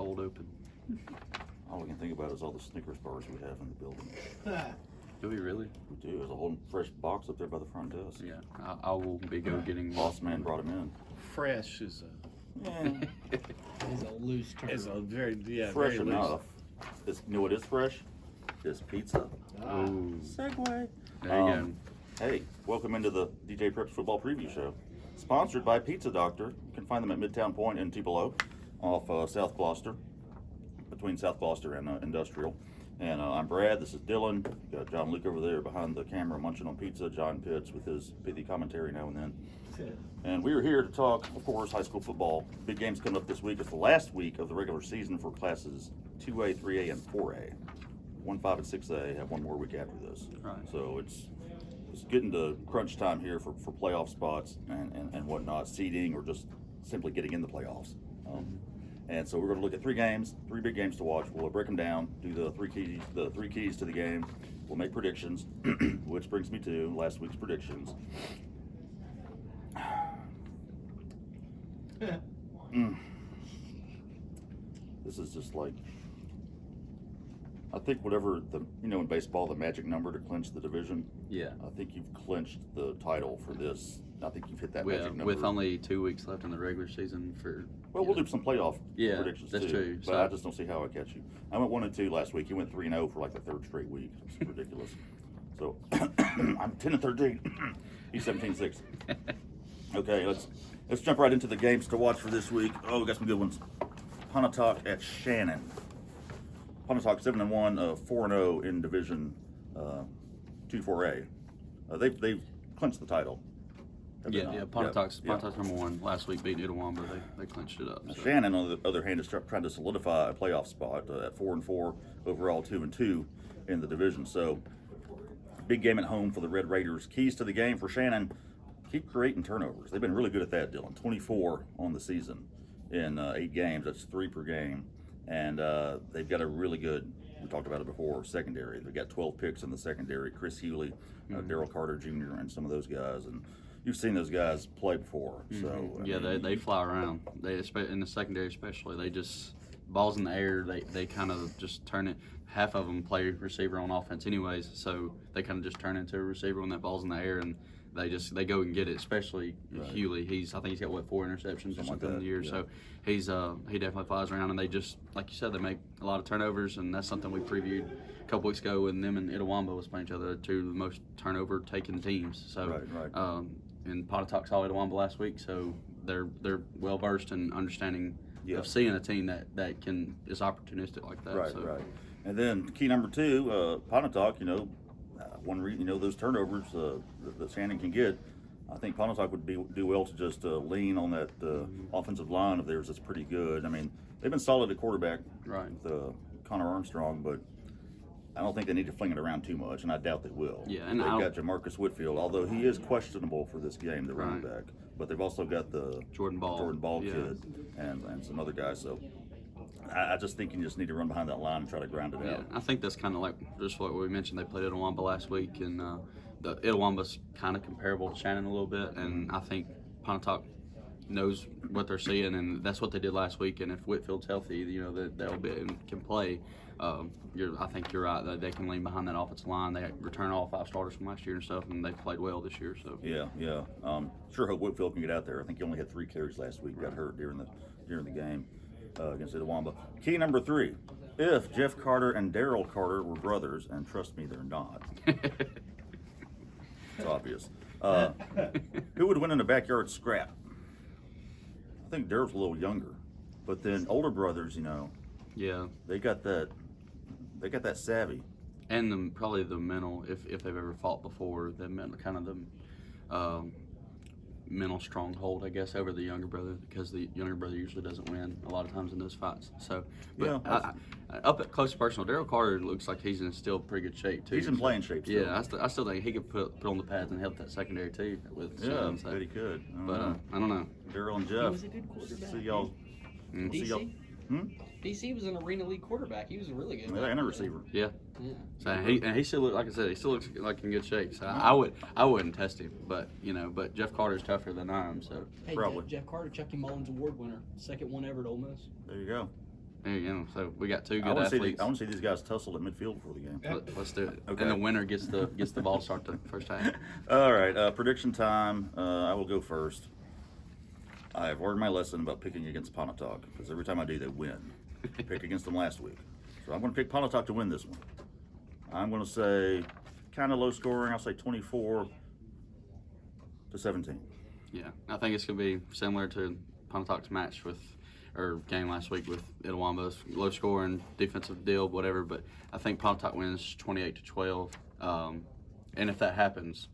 cold open. All I can think about is all the Snickers bars we have in the building. Do we really? We do. There's a whole fresh box up there by the front desk. Yeah, I will be getting. Boss man brought them in. Fresh is Is a loose term. a very Fresh very enough. You know what is fresh? It's pizza. Ooh, Segue. there you go. Hey, welcome into the DJ Preps Football Preview Show. Sponsored by Pizza Doctor. You can find them at Midtown Point in Tupelo, off South Gloucester, between South Gloucester and Industrial. And I'm Brad. This is Dillon. You got John Luke over there behind the camera munching on pizza. John Pitts with his pithy commentary now and then. And we are here to talk, of course, high school football. Big games coming up this week. It's the last week of the regular season for classes 2A, 3A, and 4A. 1, 5, and 6A have one more week after this. Right. So it's getting to crunch time here for playoff spots and whatnot, seeding or just simply getting in the playoffs. And so we're going to look at 3 games, 3 big games to watch. We'll break them down, do the three keys to the game. We'll make predictions, which brings me to last week's predictions. This is just like, I think whatever in baseball, the magic number to clinch the division. Yeah. I think you've clinched the title for this. I think you've hit that magic number. With only 2 weeks left in the regular season Well, we'll do some playoff predictions that's too. true. But I just don't see how I catch you. I went 1-2 last week. You went 3-0 for like the 3rd straight week. It's ridiculous. So I'm 10-13. He's 17-6. Okay, let's jump right into the games to watch for this week. Oh, we got some good ones. Pontotoc at Shannon. Pontotoc 7-1, 4-0 in Division 2-4A. They've clinched the title. Yeah, Pontotoc's number 1. Last week beat Itawamba. They clinched it up. So. Shannon, on the other hand, is trying to solidify a playoff spot at 4-4, overall 2-2 in the division. So, big game at home for the Red Raiders. Keys to the game for Shannon: keep creating turnovers. They've been really good at that, Dillon. 24 on the season in 8 games. That's 3 per game, and they've got a really good. We talked about it before. Secondary. They've got 12 picks in the secondary. Chris Hewley, Daryl Carter Jr., and some of those guys. And you've seen those guys play before, so they fly around. They in the secondary especially. They just balls in the air. They kind of just turn it. Half of them play receiver on offense, anyways. So they kind of just turn into a receiver when that ball's in the air, and they go and get it. Especially Hewley. I think he's got 4 interceptions or something in the year. Yeah. So he definitely flies around, and they just, like you said, they make a lot of turnovers, and that's something we previewed a couple weeks ago when them and Itawamba was playing each other. 2 of the most turnover taking teams. So right. And Pontotoc saw Itawamba last week, so they're well versed in understanding of seeing a team that is opportunistic like that. Right. And then key number 2, Pontotoc. One reason those turnovers that Shannon can get. I think Pontotoc would do well to just lean on that offensive line of theirs. That's pretty good. I mean, they've been solid at quarterback, with Connor Armstrong, but I don't think they need to fling it around too much, and I doubt they will. Yeah, and they've got Jamarcus Whitfield, although he is questionable for this game, the running back. But they've also got the Jordan Ball kid and some other guys. So I just think you just need to run behind that line and try to grind it out. I think that's kind of like just what we mentioned. They played Itawamba last week, and the Itawamba's kind of comparable to Shannon a little bit, and I think Pontotoc knows what they're seeing, and that's what they did last week. And if Whitfield's healthy, they'll be and can play. I think you're right that they can lean behind that offensive line. They return all 5 starters from last year and stuff, and they played well this year. So yeah. Sure hope Whitfield can get out there. I think he only had 3 carries last week. Got hurt during the game against Itawamba. Key number 3: if Jeff Carter and Daryl Carter were brothers, and trust me, they're not. It's obvious. Who would win in a backyard scrap? I think Daryl's a little younger, but then older brothers, they got that savvy, and probably the mental. If they've ever fought before, the mental stronghold, I guess, over the younger brother, because the younger brother usually doesn't win a lot of times in those fights. So, but up at close personal, Daryl Carter looks like he's in still pretty good shape too. He's in playing shape still. Yeah, I still think he could put on the pads and help that secondary too. I bet he could. I don't know. Daryl and Jeff. He was a good quarterback. See y'all. DC? DC was an Arena League quarterback. He was a really good. Yeah, and a receiver. Yeah. So he still looks, like I said, he still looks like in good shape. So I wouldn't test him, but Jeff Carter's tougher than I am. So hey, probably Jeff Carter, Chucky Mullins Award winner, 2nd one ever at Ole Miss. There you go. There you go. So we got two I good want athletes. to see these guys tussle at midfield before the game. Let's do it. Okay. And the winner gets the ball to start the first half. All right, prediction time. I will go first. I have learned my lesson about picking against Pontotoc because every time I do, they win. I picked against them last week. So I'm going to pick Pontotoc to win this one. I'm going to say kind of low scoring. I'll say 24-17. Yeah, I think it's going to be similar to Pontotoc's match game last week with Itawamba's low scoring defensive deal, whatever. But I think Pontotoc wins 28-12. And if that happens,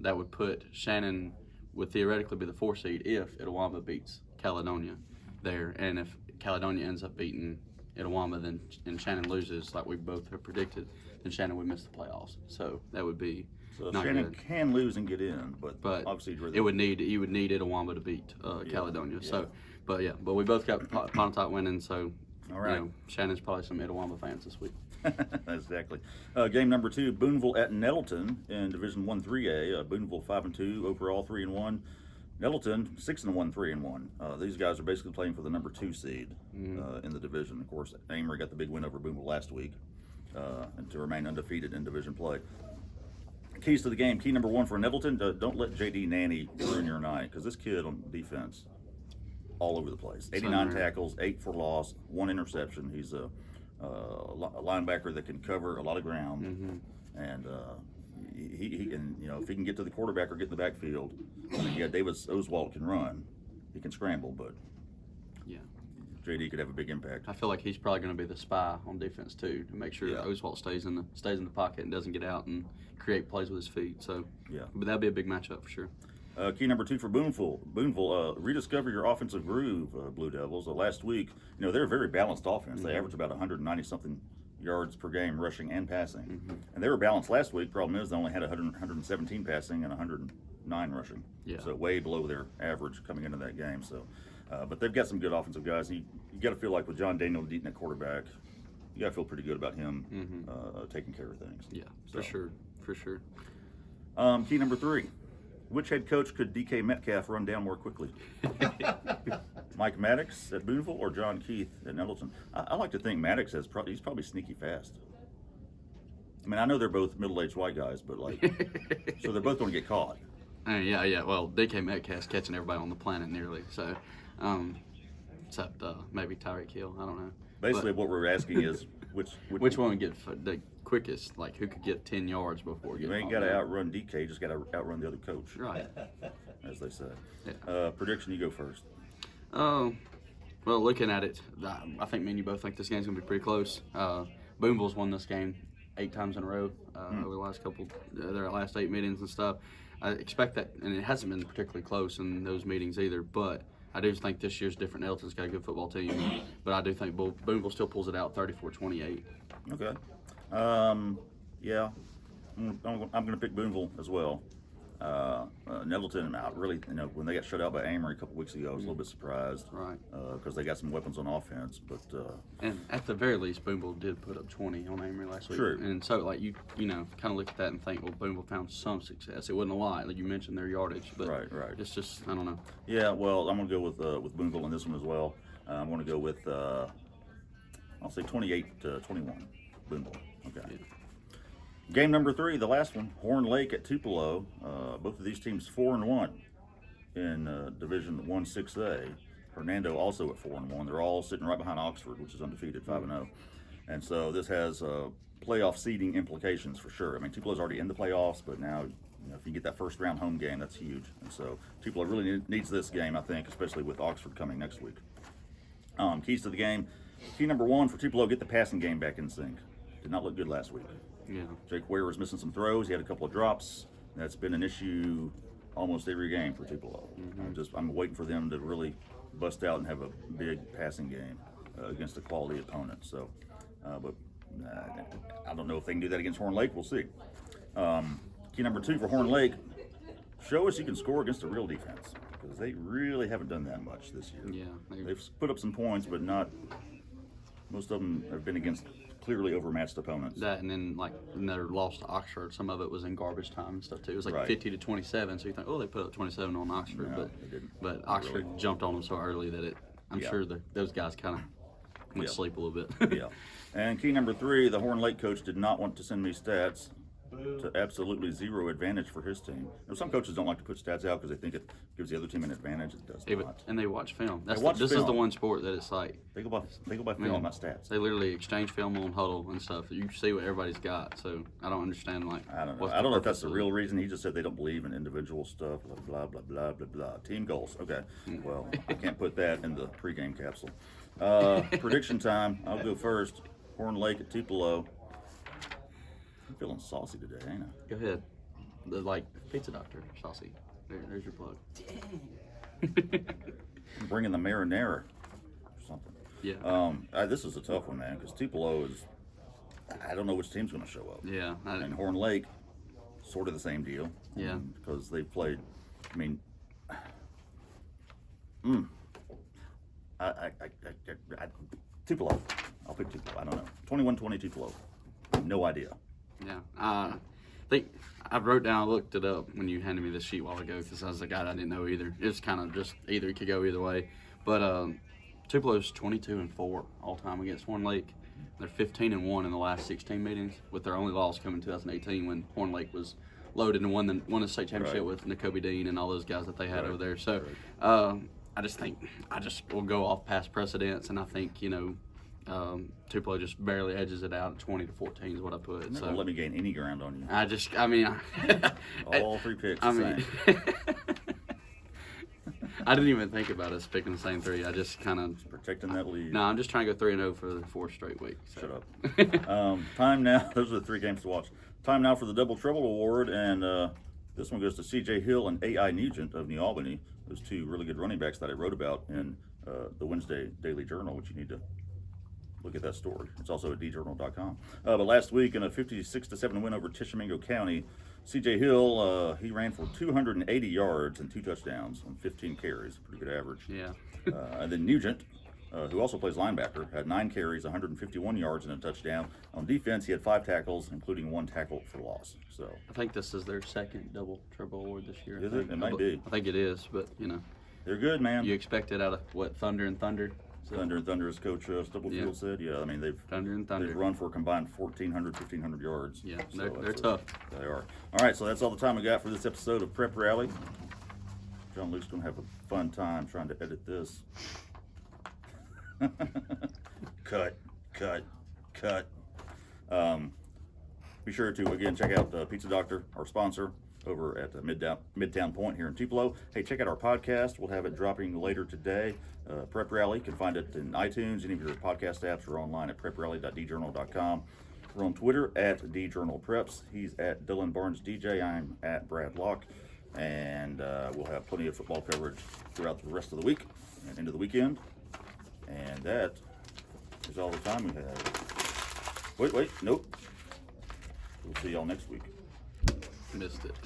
that would put Shannon would theoretically be the 4 seed if Itawamba beats Caledonia there. And if Caledonia ends up beating Itawamba and Shannon loses like we both have predicted, then Shannon would miss the playoffs. So that would be not Shannon good. can lose and get in, but obviously you would need Itawamba to beat Caledonia. Yeah. So, but we both got Pontotoc winning. So, all right. Shannon's probably some Itawamba fans this week. Exactly. Game number 2, Boonville at Nettleton in Division 1 3A. Boonville 5-2 overall, 3-1. Nettleton 6-1, 3-1. These guys are basically playing for the number 2 seed in the division. Of course, Amory got the big win over Boonville last week, and to remain undefeated in division play. Keys to the game. Key number 1 for Nettleton: don't let JD Nanny ruin your night, because this kid on defense, all over the place. 89 tackles, 8 for loss, 1 interception. He's a linebacker that can cover a lot of ground, and he and if he can get to the quarterback or get in the backfield. I mean, Davis Oswald can run, he can scramble, but JD could have a big impact. I feel like he's probably going to be the spy on defense too, to make sure that Oswald stays in the pocket and doesn't get out and create plays with his feet. So but that'd be a big matchup for sure. Key number 2 for Boonville, rediscover your offensive groove, Blue Devils. Last week, they're a very balanced offense. They average about 190-something yards per game, rushing and passing. And they were balanced last week. Problem is they only had 117 passing and 109 rushing. So way below their average coming into that game. So, but they've got some good offensive guys. You got to feel like with John Daniel Deaton at quarterback, you got to feel pretty good about him taking care of things. Yeah, for sure. Key number 3. Which head coach could DK Metcalf run down more quickly? Mike Maddox at Boonville or John Keith at Nettleton? I like to think Maddox he's probably sneaky fast. I mean, I know they're both middle-aged white guys, but so they're both going to get caught. Yeah. Well, DK Metcalf's catching everybody on the planet nearly. So, except maybe Tyreek Hill. I don't know. Basically, what we're asking is which one would get the quickest? Like who could get 10 yards before getting? You ain't got to outrun DK. You just got to outrun the other coach. Right. As they say. Yeah. Prediction, you go first. Well, looking at it, I think me and you both think this game's gonna be pretty close. Boonville's won this game 8 times in a row over the last their last 8 meetings and stuff. I expect that, and it hasn't been particularly close in those meetings either. But I do think this year's different. Nettleton's got a good football team, but I do think Boonville still pulls it out 34-28. Okay. Yeah. I'm going to pick Boonville as well. Nettleton, really, when they got shut out by Amory a couple weeks ago, I was a little bit surprised. Right. Because they got some weapons on offense, but and at the very least, Boonville did put up 20 on Amory last week. True. And so, you kind of look at that and think, well, Boonville found some success. It wasn't a lot, like you mentioned their yardage, but right. It's just I don't know. Yeah. Well, I'm going to go with Boonville in this one as well. I'm going to go with I'll say 28-21, Boonville. Okay. Yeah. Game number 3, the last one, Horn Lake at Tupelo. Both of these teams 4-1 in Division 1 6A. Hernando also at 4-1. They're all sitting right behind Oxford, which is undefeated 5-0. And so this has playoff seeding implications for sure. I mean, Tupelo's already in the playoffs, but now if you get that first round home game, that's huge. And so Tupelo really needs this game, I think, especially with Oxford coming next week. Keys to the game. Key number 1 for Tupelo: get the passing game back in sync. Did not look good last week. Yeah. Jake Ware was missing some throws. He had a couple of drops. That's been an issue almost every game for Tupelo. I'm waiting for them to really bust out and have a big passing game against a quality opponent. So, but I don't know if they can do that against Horn Lake. We'll see. Key number 2 for Horn Lake: show us you can score against a real defense, because they really haven't done that much this year. Yeah. They've put up some points, but not. Most of them have been against clearly overmatched opponents. That, and then when they lost to Oxford, some of it was in garbage time and stuff too. It was 50-27, so you think, oh, they put up 27 on Oxford, No, they didn't. but Oxford jumped on them so early that I'm sure those guys kind of went to sleep a little bit. Yeah. And key number 3, the Horn Lake coach did not want to send me stats to absolutely zero advantage for his team. Now, some coaches don't like to put stats out because they think it gives the other team an advantage. It does not. And they watch film. This is the one sport that it's like they go by film, not stats. They literally exchange film on Huddle and stuff. You see what everybody's got. So I don't understand I don't know. I don't know if that's the real reason. He just said they don't believe in individual stuff. Blah blah blah blah blah blah. Team goals. Okay. Well, I can't put that in the pregame capsule. Prediction time. I'll go first. Horn Lake at Tupelo. I'm feeling saucy today, ain't I? Go ahead. The pizza doctor, saucy. There's your plug. I'm bringing the marinara or something. Yeah. This is a tough one, man, because Tupelo is. I don't know which team's going to show up. Yeah. And Horn Lake, sort of the same deal. Yeah. Because they played. I mean. Tupelo. I'll pick Tupelo. I don't know. 21-20 Tupelo. No idea. Yeah. I think I wrote down, I looked it up when you handed me this sheet a while ago because I was like, God, I didn't know either. It's kind of just either, it could go either way. But Tupelo's 22-4 all time against Horn Lake. They're 15-1 in the last 16 meetings, with their only loss coming in 2018 when Horn Lake was loaded and won the state championship with N'Kobe Dean and all those guys that they had over there. So I just think will go off past precedents, and I think Tupelo just barely edges it out at 20-14 is what I put. So let me gain any ground on you. All 3 picks. I mean, I didn't even think about us picking the same 3. I just kind of protecting that lead. No, I'm just trying to go 3-0 for the 4th straight week. So. Shut up. Time now. Those are the 3 games to watch. Time now for the Double Trouble Award, and this one goes to C.J. Hill and A.I. Nugent of New Albany. Those 2 really good running backs that I wrote about in the Wednesday Daily Journal, which you need to look at that story. It's also at djournal.com. But last week, in a 56-7 win over Tishomingo County, C.J. Hill, he ran for 280 yards and 2 touchdowns on 15 carries. Pretty good average. Yeah. And then Nugent, who also plays linebacker, had 9 carries, 151 yards, and a touchdown. On defense, he had 5 tackles, including 1 tackle for loss. So I think this is their 2nd Double Trouble Award this year. Is it? It might be. I think it is, but they're good, man. You expect it out of what, Thunder and Thunder? So. Thunder and Thunder, as Coach Stubblefield said. Yeah, I mean they've run for a combined 1,400 yards. Yeah, so they're tough. They are. All right, so that's all the time we got for this episode of Prep Rally. John Luke's gonna have a fun time trying to edit this. Cut. Be sure to again check out Pizza Doctor, our sponsor, over at Midtown Point here in Tupelo. Hey, check out our podcast. We'll have it dropping later today. Prep Rally, you can find it in iTunes, any of your podcast apps, or online at preprally.djournal.com. We're on Twitter at djournalpreps. He's at Dillon Barnes DJ. I'm at Brad Locke. And we'll have plenty of football coverage throughout the rest of the week and into the weekend. And that is all the time we have. Wait, nope. We'll see y'all next week. Missed it.